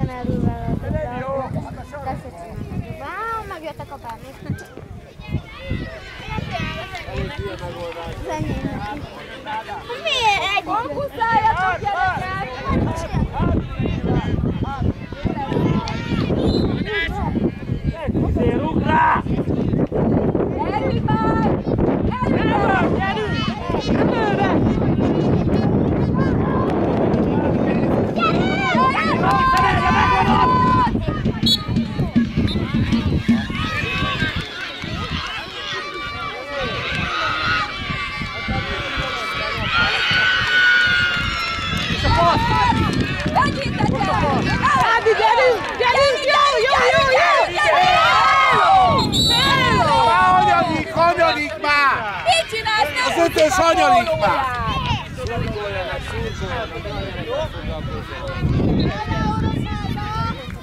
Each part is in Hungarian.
ilyen erővel lesz egy csinálni. Wow, megjött a kapálni. Miért egy? Konkuszáljatok, gyerekek! Rúgd rá! Gyerünk már! Gyerünk! Előre! Szerelje megvanod! És a passz! Ádi, gyerünk! Gyerünk! Hanyadik már! Mit csinálsz? Az ötös hanyadik már!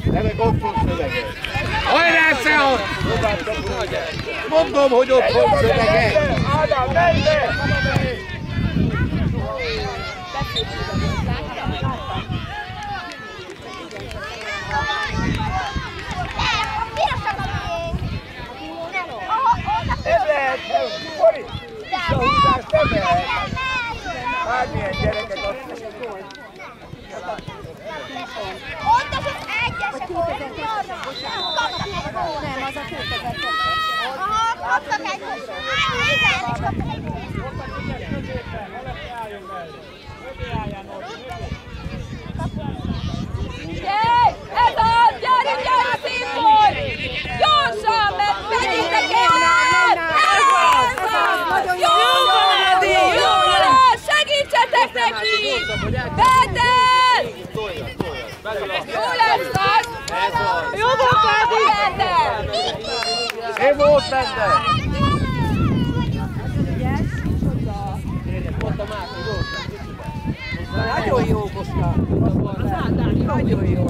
De meg ott van szövege. Hajrá, Szeon! Mondom, hogy ott van szövege. Ádám, menj be! Ez lehet, Bori! Visszahúzás nem lehet! Bármilyen gyerekek azt mondják. Ott az egyesek volt, kaptak egy gólt. Nem, az a 2000. Aha, kaptak egy gólt. Igen, és kaptak egy gólt. Ez az! Gyerünk, színból! Gyorsan, mert vegyétek el! Jó lesz! Segítsetek neki! Betel! Jó lesz az! Jó volt, Betel! Én volt benne! Nagyon jó, Kosta! Nagyon jó!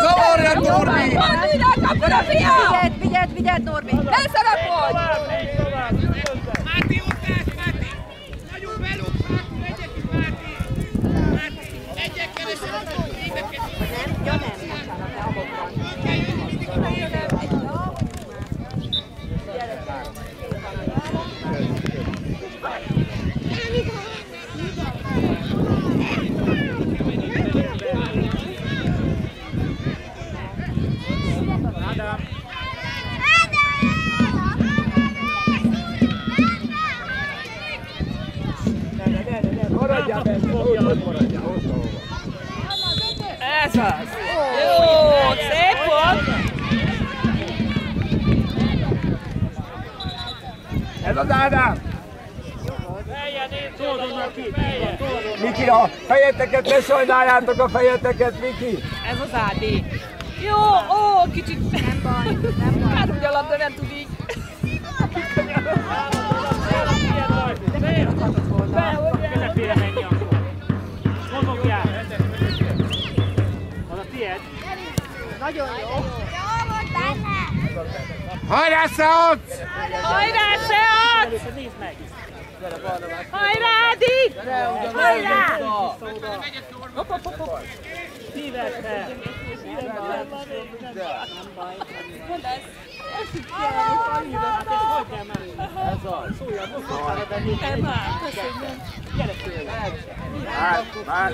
Zavarja, Norbi! Mondd ide a kapura, fiam! Vigyázz, Norbi! Ne szarapodj! Máté, ott állsz, Máté! Nagyon belőtt, Máté, megyek ki, Máté! Egyek kevesebb, végnek Ja nem, bocsánat, de abban van. Maradjál benne, ott maradjál, ott ahol. Ez az! Jó, szép volt! Ez az Ádám! Miki, a fejeteket ne sajnáljátok a fejeteket, Miki! Ez az Ádi! Jó, ó, kicsit... Nem baj, nem baj. Hát ugye a labda nem tud így. De miért akartad volna? Közepére menj akkor! Mozogjál! Az a tiéd! Nagyon jó! Jó volt benne! Hajrá, Szeon! Hajrá, Seat! Nézd meg! Hajrá, Ádi! Hajrá! Hopp, hopp, hopp, hopp! Szívesen! Ez az! Szóljál, mozdultál ebben négy! Köszönöm! Gyere tőle! Már!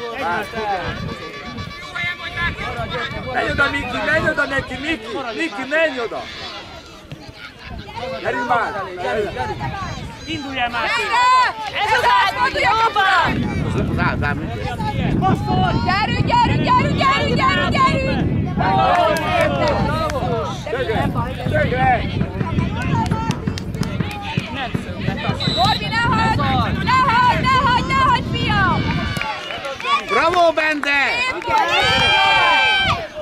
Jó helyen vagy, Máté! Menj oda, Miki, menj oda neki, Miki, menj oda! Gyerünk már! Indulj el, Máté! Ez az Ádi, jobban! Az Ádám, Passzol! Gyerünk! Tögre! Norbi, ne hagyd, fiam! Bravo, Bende!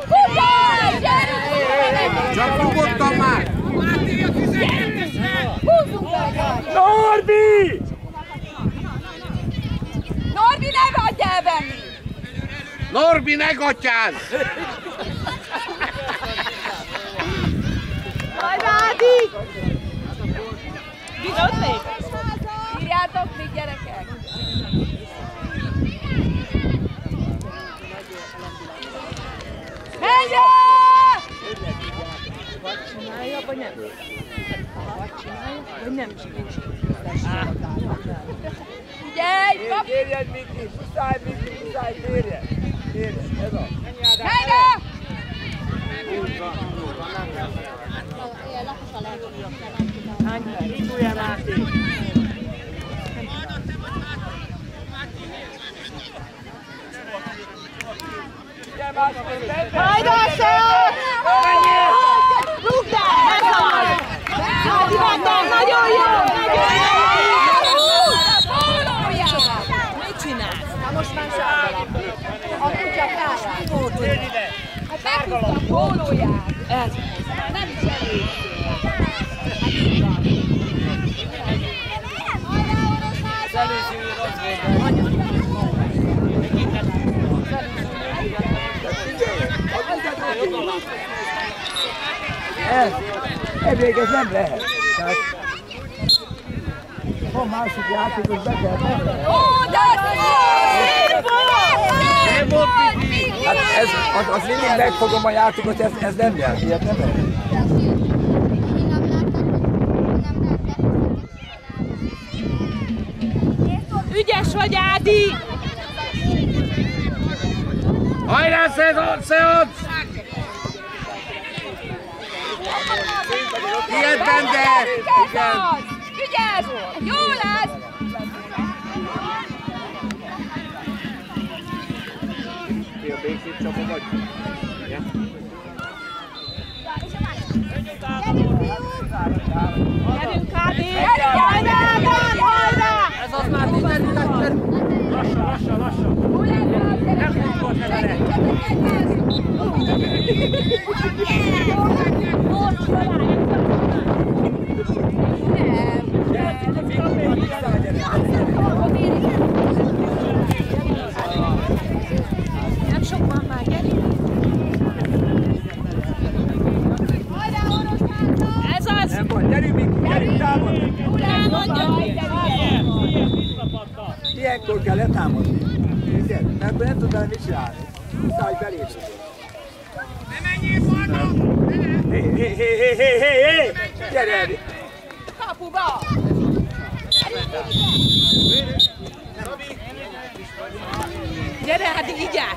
Húzzál, gyerünk! Csak nyugodtan már! Máté, a 12-esre! Húzzunk bele! Norbi! Norbi, ne hagyj elvenni! Norbi, ne gatyáz! Hajrá, Ádi! Vigyázz még! Írjátok még, gyerekek! Nem nincs. Figyelj, kap! Kérjen, Miki! Muszáj, Miki! Muszáj, kérjen! Kérjen, ez az! Helyre! Hány perc? Indulja, Máté! Hajrá, Sean! Rúgd el! Átíváltam, nagyon jó! Mit csinálsz? Na most már sárga. A kutya más, mi volt? Hát meghúzta a pólóját. Ez. Nem is elég. Az előző rossz volt. Ez nem lehet. Tehát, ha másik játékos be kell tenni. Ó, de szép volt! Hát az mindig megfogom a játékot, ez nem lehet. Ilyet nem lehet. Ügyes vagy, Ádi! Hajrá, Szeonc! Ilyet benne! Igen! Ügyes! Jó lesz! Ki a békét csapa vagy? Gyerünk, Ádi! Hajrá! Ez az már lassan! Nem tudod vele! Nem sok van már, gyerünk! Ez az! Nem baj, gyerünk, Miki, gyerünk, támadni! Ilyenkor kell letámadni. Igen, mert akkor nem tudnál mit csinálni. Muszáj belépni. Ne menjél balra! Hé! Gyere, Edi! Kapuba! Gyere, hát így jár!